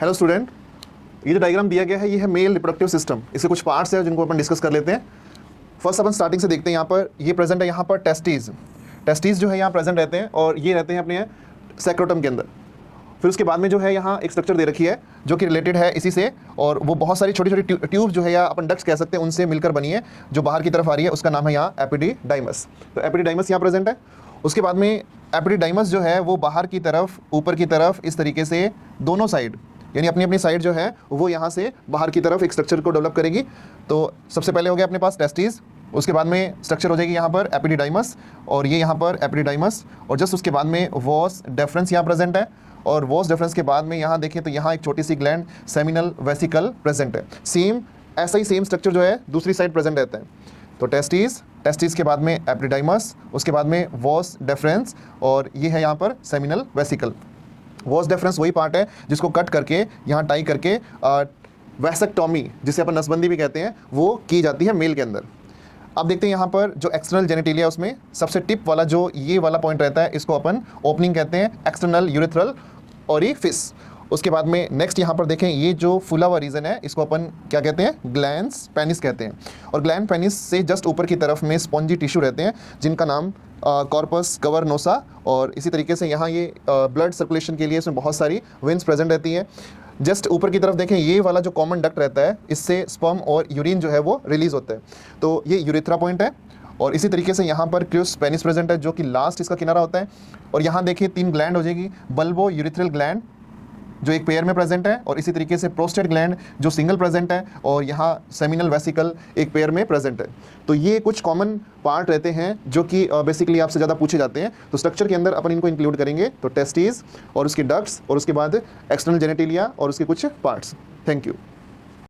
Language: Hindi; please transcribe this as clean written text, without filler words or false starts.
हेलो स्टूडेंट, ये जो डायग्राम दिया गया है ये है मेल रिप्रोडक्टिव सिस्टम। इसके कुछ पार्ट्स हैं जिनको अपन डिस्कस कर लेते हैं। फर्स्ट अपन स्टार्टिंग से देखते हैं। यहाँ पर ये प्रेजेंट है, यहाँ पर टेस्टीज जो है यहाँ प्रेजेंट रहते हैं और ये रहते हैं अपने सेक्रोटम के अंदर। फिर उसके बाद में जो है यहाँ एक स्ट्रक्चर दे रखी है जो कि रिलेटेड है इसी से, और वो बहुत सारी छोटी छोटी ट्यूब जो है या अपन डक्ट्स कह सकते हैं उनसे मिलकर बनी है, जो बाहर की तरफ आ रही है। उसका नाम है यहाँ एपिडिडाइमस। तो एपिडिडाइमस यहाँ प्रेजेंट है। उसके बाद में एपिडिडाइमस जो है वो बाहर की तरफ, ऊपर की तरफ इस तरीके से दोनों साइड, यानी अपनी अपनी साइड जो है वो यहाँ से बाहर की तरफ एक स्ट्रक्चर को डेवलप करेगी। तो सबसे पहले हो गया अपने पास टेस्टीज, उसके बाद में स्ट्रक्चर हो जाएगी यहाँ पर एपिडिडाइमस, और ये यहाँ पर एपिडिडाइमस, और जस्ट उसके बाद में वॉस डेफरेंस यहाँ प्रेजेंट है। और वॉस डेफरेंस के बाद में यहाँ देखें तो यहाँ एक छोटी सी ग्लैंड सेमिनल वेसिकल प्रेजेंट है। ऐसा ही सेम स्ट्रक्चर जो है दूसरी साइड प्रेजेंट रहता है। तो टेस्टीज के बाद में एपिडिडाइमस, उसके बाद में वॉस डेफरेंस, और ये है यहाँ पर सेमिनल वेसिकल। वॉस डेफरेंस वही पार्ट है जिसको कट करके यहाँ टाई करके वैसेक्टोमी, जिसे अपन नसबंदी भी कहते हैं, वो की जाती है मेल के अंदर। अब देखते हैं यहाँ पर जो एक्सटर्नल जेनिटेलिया, उसमें सबसे टिप वाला जो ये वाला पॉइंट रहता है इसको अपन ओपनिंग कहते हैं, एक्सटर्नल यूरेथ्रल ओरिफिस। उसके बाद में नेक्स्ट यहाँ पर देखें, ये जो फुला हुआ रीजन है इसको अपन क्या कहते हैं, ग्लैंड्स पेनिस कहते हैं। और ग्लैंड पेनिस से जस्ट ऊपर की तरफ में स्पॉन्जी टिश्यू रहते हैं जिनका नाम कॉर्पस कवर्नोसा। और इसी तरीके से यहाँ ये ब्लड सर्कुलेशन के लिए इसमें बहुत सारी वेन्स प्रेजेंट रहती हैं। जस्ट ऊपर की तरफ देखें, ये वाला जो कॉमन डक्ट रहता है इससे स्पर्म और यूरिन जो है वो रिलीज होता है। तो ये यूरेथ्रा पॉइंट है। और इसी तरीके से यहाँ पर क्यूस पेनिस प्रेजेंट है जो कि लास्ट इसका किनारा होता है। और यहाँ देखिए 3 ग्लैंड हो जाएगी, बल्बो यूरिथ्रल ग्लैंड जो एक पेयर में प्रेजेंट है, और इसी तरीके से प्रोस्टेट ग्लैंड जो सिंगल प्रेजेंट है, और यहाँ सेमिनल वेसिकल एक पेयर में प्रेजेंट है। तो ये कुछ कॉमन पार्ट रहते हैं जो कि बेसिकली आपसे ज़्यादा पूछे जाते हैं। तो स्ट्रक्चर के अंदर अपन इनको इंक्लूड करेंगे। तो टेस्टीज और उसके डक्ट्स, और उसके बाद एक्सटर्नल जेनेटिलिया और उसके कुछ पार्ट्स। Thank you.